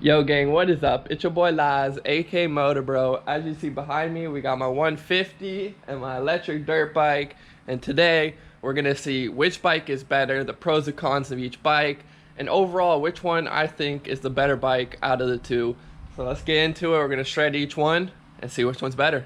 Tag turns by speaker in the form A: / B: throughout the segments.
A: Yo gang, what is up? It's your boy Laz, aka MotoBroo. As you see behind me, we got my 150 and my electric dirt bike. And today, we're gonna see which bike is better, the pros and cons of each bike, and overall, which one I think is the better bike out of the two. So let's get into it. We're gonna shred each one and see which one's better.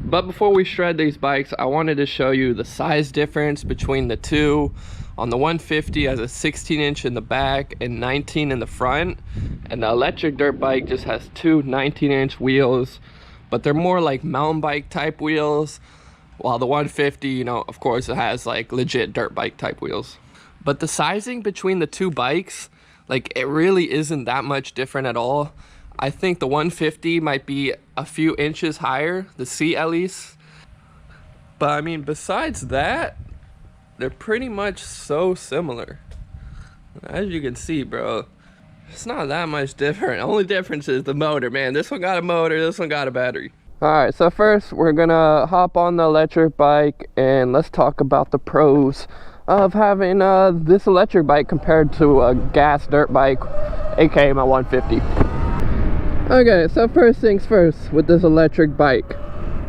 A: But before we shred these bikes, I wanted to show you the size difference between the two. On the 150 has a 16-inch in the back and 19 in the front, and the electric dirt bike just has two 19-inch wheels, but they're more like mountain bike type wheels, while the 150, you know, of course it has like legit dirt bike type wheels. But the sizing between the two bikes, like, it really isn't that much different at all. I think the 150 might be a few inches higher, the seat at least. But I mean, besides that, they're pretty much so similar. As you can see, bro, it's not that much different. Only difference is the motor, man. This one got a motor, this one got a battery. Alright, so first we're gonna hop on the electric bike and let's talk about the pros of having this electric bike compared to a gas dirt bike, aka my 150. Okay, so first things first with this electric bike.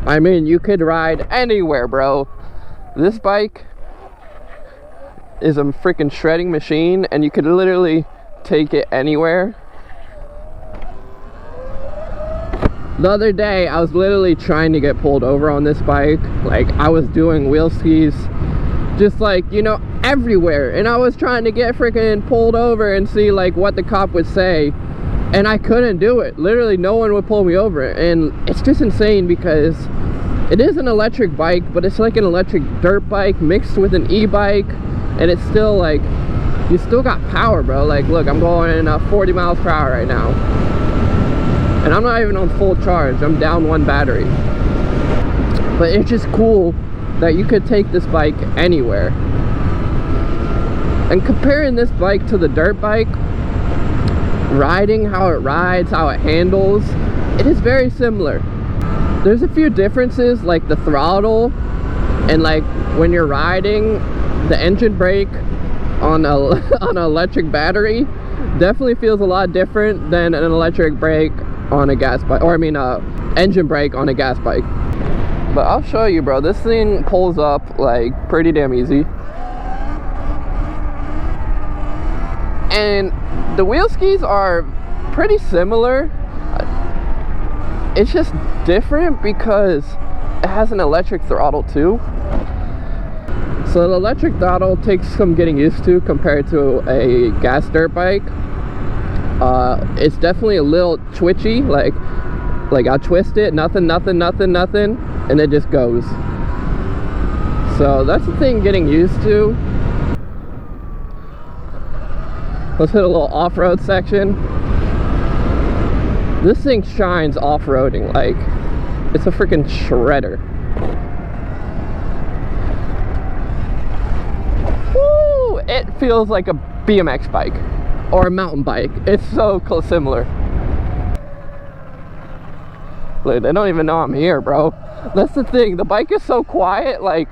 A: I mean, you could ride anywhere, bro. This bike is a freaking shredding machine and you could literally take it anywhere. The other day I was literally trying to get pulled over on this bike. Like, I was doing wheel skis just, like, you know, everywhere, and I was trying to get freaking pulled over and see like what the cop would say, and I couldn't do it. Literally no one would pull me over, and it's just insane because it is an electric bike, but it's like an electric dirt bike mixed with an e-bike. And it's still like, you still got power, bro. Like, look, I'm going 40 miles per hour right now. And I'm not even on full charge. I'm down one battery. But it's just cool that you could take this bike anywhere. And comparing this bike to the dirt bike, riding, how it rides, how it handles, it is very similar. There's a few differences, like the throttle, and like when you're riding, the engine brake on an electric battery definitely feels a lot different than an electric brake on a gas bike, or I mean engine brake on a gas bike. But I'll show you, bro. This thing pulls up like pretty damn easy, and the wheel skis are pretty similar. It's just different because it has an electric throttle too. So the electric throttle takes some getting used to compared to a gas dirt bike. It's definitely a little twitchy, like I twist it, nothing, and it just goes. So that's the thing getting used to. Let's hit a little off-road section. This thing shines off-roading, like it's a freaking shredder. It feels like a BMX bike or a mountain bike. It's so similar. Look, they don't even know I'm here, bro. That's the thing. The bike is so quiet, like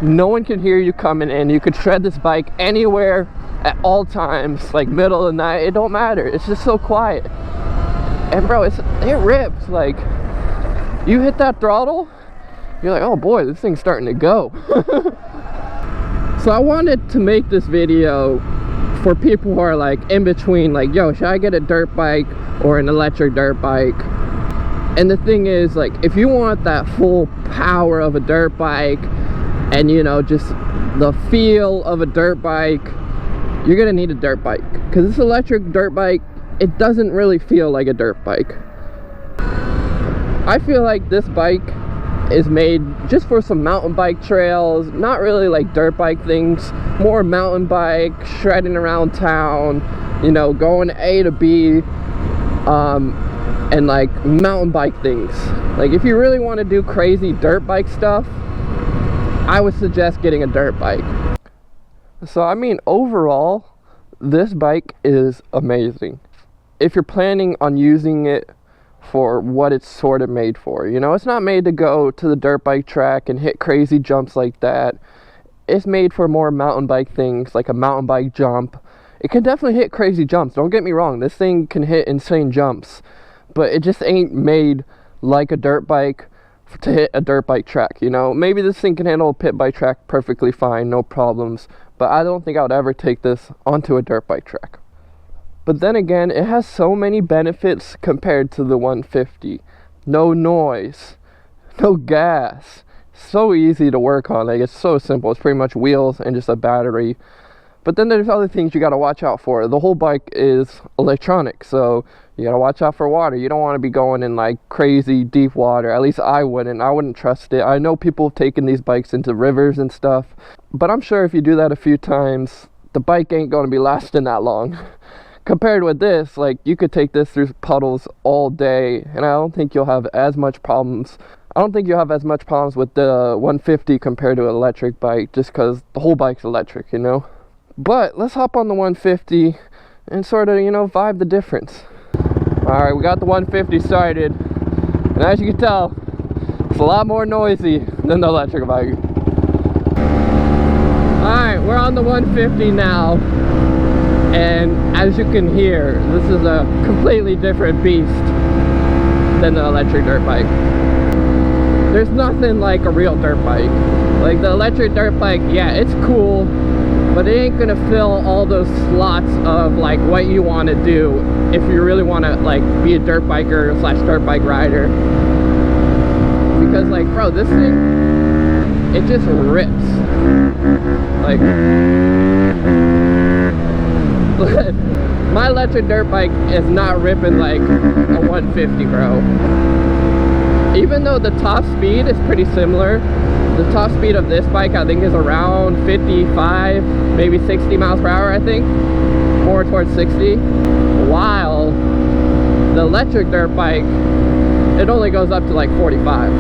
A: no one can hear you coming in. You could shred this bike anywhere at all times, like middle of the night. It don't matter. It's just so quiet. And bro, it rips. Like, you hit that throttle, you're like, oh boy, this thing's starting to go. So I wanted to make this video for people who are like in between, like, yo, should I get a dirt bike or an electric dirt bike? And the thing is, like, if you want that full power of a dirt bike and, you know, just the feel of a dirt bike, you're gonna need a dirt bike, because this electric dirt bike, it doesn't really feel like a dirt bike. I feel like this bike is made just for some mountain bike trails, not really like dirt bike things, more mountain bike, shredding around town, you know, going A to B, and like mountain bike things. Like, if you really want to do crazy dirt bike stuff, I would suggest getting a dirt bike. So I mean, overall, this bike is amazing. If you're planning on using it for what it's sort of made for, you know, it's not made to go to the dirt bike track and hit crazy jumps like that. It's made for more mountain bike things, like a mountain bike jump. it can definitely hit crazy jumps. Don't get me wrong, this thing can hit insane jumps, but it just ain't made like a dirt bike to hit a dirt bike track, you know. Maybe this thing can handle a pit bike track perfectly fine, no problems, but I don't think I would ever take this onto a dirt bike track. But then again, it has so many benefits compared to the 150. No noise, no gas, so easy to work on. Like, it's so simple. It's pretty much wheels and just a battery. But then there's other things you got to watch out for. The whole bike is electronic, so you got to watch out for water. You don't want to be going in like crazy deep water. At least I wouldn't trust it. I know people have taken these bikes into rivers and stuff, but I'm sure if you do that a few times, the bike ain't going to be lasting that long. Compared with this, like, you could take this through puddles all day, and I don't think you'll have as much problems. I don't think you'll have as much problems with the 150 compared to an electric bike, just because the whole bike's electric, you know. But let's hop on the 150 and sort of, you know, vibe the difference. Alright, we got the 150 started, and as you can tell, it's a lot more noisy than the electric bike. Alright, we're on the 150 now, and as you can hear, this is a completely different beast than the electric dirt bike. There's nothing like a real dirt bike. Like, the electric dirt bike, yeah, it's cool, but it ain't gonna fill all those slots of like what you want to do if you really want to like be a dirt biker / dirt bike rider. Because, like, bro, this thing, it just rips. Like, my electric dirt bike is not ripping like a 150, bro. Even though the top speed is pretty similar, the top speed of this bike I think is around 55, maybe 60 miles per hour, I think. More towards 60. While the electric dirt bike, it only goes up to like 45.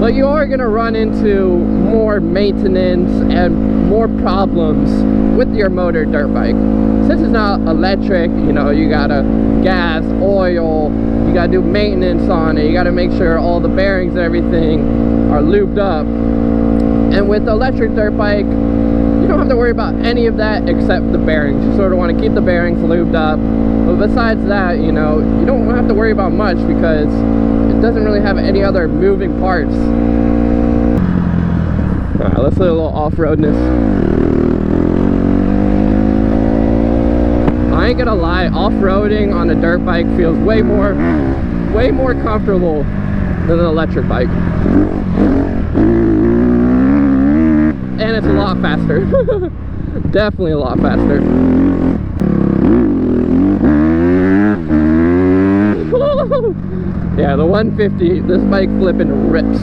A: But you are gonna run into more maintenance and more problems with your motor dirt bike. Since it's not electric, you know, you gotta gas, oil, you gotta do maintenance on it, you gotta make sure all the bearings and everything are lubed up. And with the electric dirt bike, you don't have to worry about any of that except the bearings. You sort of want to keep the bearings lubed up, but besides that, you know, you don't have to worry about much because it doesn't really have any other moving parts. Alright, let's do a little off-roadness. I ain't gonna lie, off-roading on a dirt bike feels way more comfortable than an electric bike. And it's a lot faster. Definitely a lot faster. Yeah, the 150, this bike flipping rips.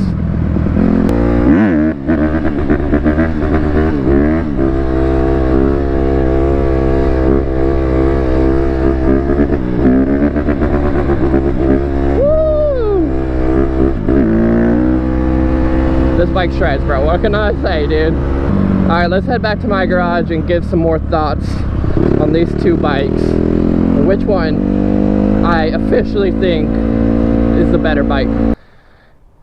A: This bike shreds, bro. What can I say, dude? Alright, let's head back to my garage and give some more thoughts on these two bikes and which one I officially think is the better bike.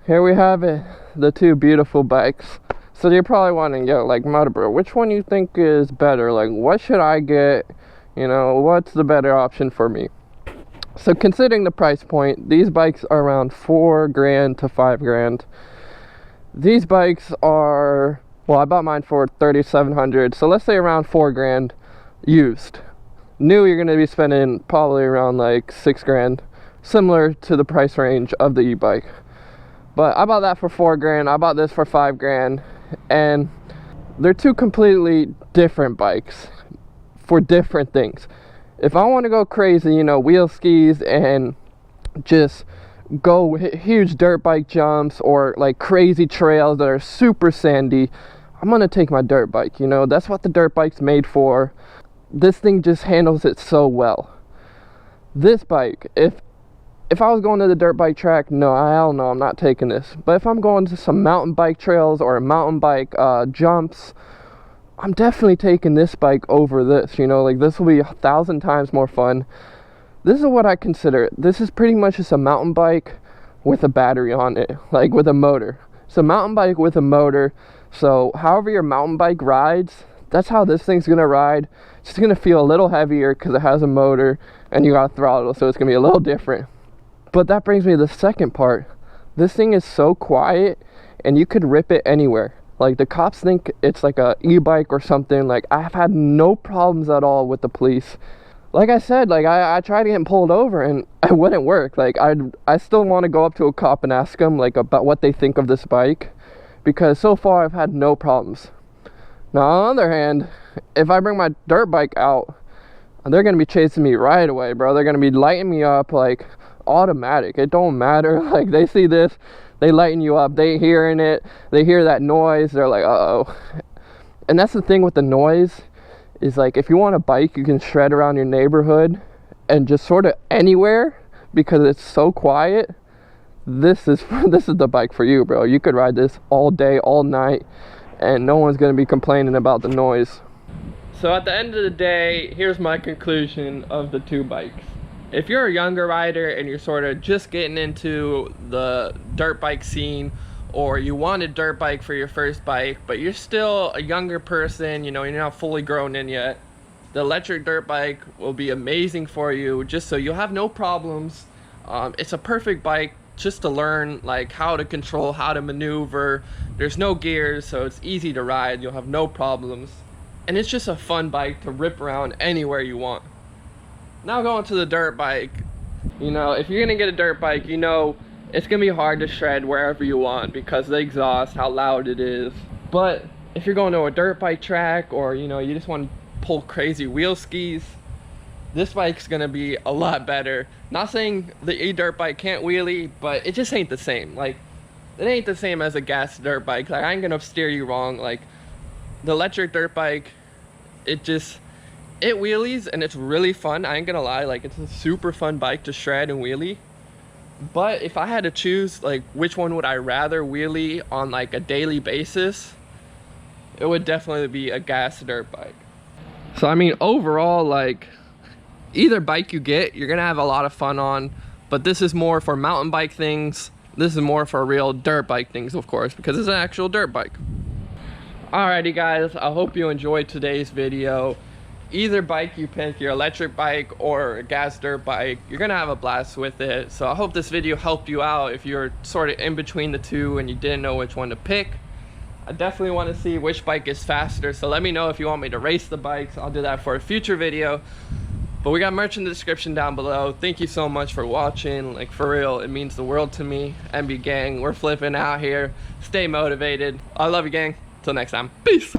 A: Here we have it, the two beautiful bikes. So you're probably wondering, yo, like, MotoBroo, which one you think is better? Like, what should I get? You know, what's the better option for me? So considering the price point, these bikes are around $4,000 to $5,000. These bikes are, well, I bought mine for $3,700, so let's say around $4,000 used. New, you're going to be spending probably around like $6,000, similar to the price range of the e-bike. But I bought that for $4,000, I bought this for $5,000, and they're two completely different bikes for different things. If I want to go crazy, you know, wheel skis and just go huge dirt bike jumps or like crazy trails that are super sandy, I'm gonna take my dirt bike. You know, that's what the dirt bike's made for. This thing just handles it so well. This bike, if I was going to the dirt bike track, no, hell no, I'm not taking this. But if I'm going to some mountain bike trails or mountain bike jumps, I'm definitely taking this bike over this. You know, like, this will be 1,000 times more fun. This is what I consider. This is pretty much just a mountain bike with a battery on it, like with a motor. It's a mountain bike with a motor. So however your mountain bike rides, that's how this thing's gonna ride. It's just gonna feel a little heavier because it has a motor and you got a throttle, so it's gonna be a little different. But that brings me to the second part. This thing is so quiet and you could rip it anywhere. Like, the cops think it's like a e-bike or something. Like, I've had no problems at all with the police. Like I said, like I tried getting pulled over and it wouldn't work. Like, I still want to go up to a cop and ask them like about what they think of this bike, because so far I've had no problems. Now on the other hand, if I bring my dirt bike out, they're gonna be chasing me right away, bro. They're gonna be lighting me up like automatic. It don't matter. Like, they see this, they lighten you up, they hearing it, they hear that noise, they're like, uh-oh. And that's the thing with the noise, is like, if you want a bike you can shred around your neighborhood and just sort of anywhere because it's so quiet, this is the bike for you, bro. You could ride this all day, all night, and no one's gonna be complaining about the noise. So at the end of the day, here's my conclusion of the two bikes. If you're a younger rider and you're sort of just getting into the dirt bike scene, or you want a dirt bike for your first bike, but you're still a younger person, you know, you're not fully grown in yet, the electric dirt bike will be amazing for you, just so you'll have no problems. It's a perfect bike just to learn like how to control, how to maneuver. There's no gears, so it's easy to ride, you'll have no problems. And it's just a fun bike to rip around anywhere you want. Now going to the dirt bike, you know, if you're gonna get a dirt bike, you know it's gonna be hard to shred wherever you want because of the exhaust, how loud it is. But if you're going to a dirt bike track, or you know, you just want to pull crazy wheel skis, this bike's gonna be a lot better. Not saying the e-dirt bike can't wheelie, but it just ain't the same. Like, it ain't the same as a gas dirt bike. Like, I ain't gonna steer you wrong. Like, the electric dirt bike, it wheelies and it's really fun. I ain't gonna lie, like, it's a super fun bike to shred and wheelie. But if I had to choose, like, which one would I rather wheelie on like a daily basis, it would definitely be a gas dirt bike. So I mean, overall, like, either bike you get, you're gonna have a lot of fun on, but this is more for mountain bike things. This is more for real dirt bike things, of course, because it's an actual dirt bike. Alrighty guys, I hope you enjoyed today's video. Either bike you pick, your electric bike or a gas dirt bike, you're gonna have a blast with it. So I hope this video helped you out if you're sort of in between the two and you didn't know which one to pick. I definitely want to see which bike is faster, so let me know if you want me to race the bikes. I'll do that for a future video. But we got merch in the description down below. Thank you so much for watching. Like, for real, it means the world to me. MB gang, we're flipping out here. Stay motivated. I love you, gang. Till next time, peace.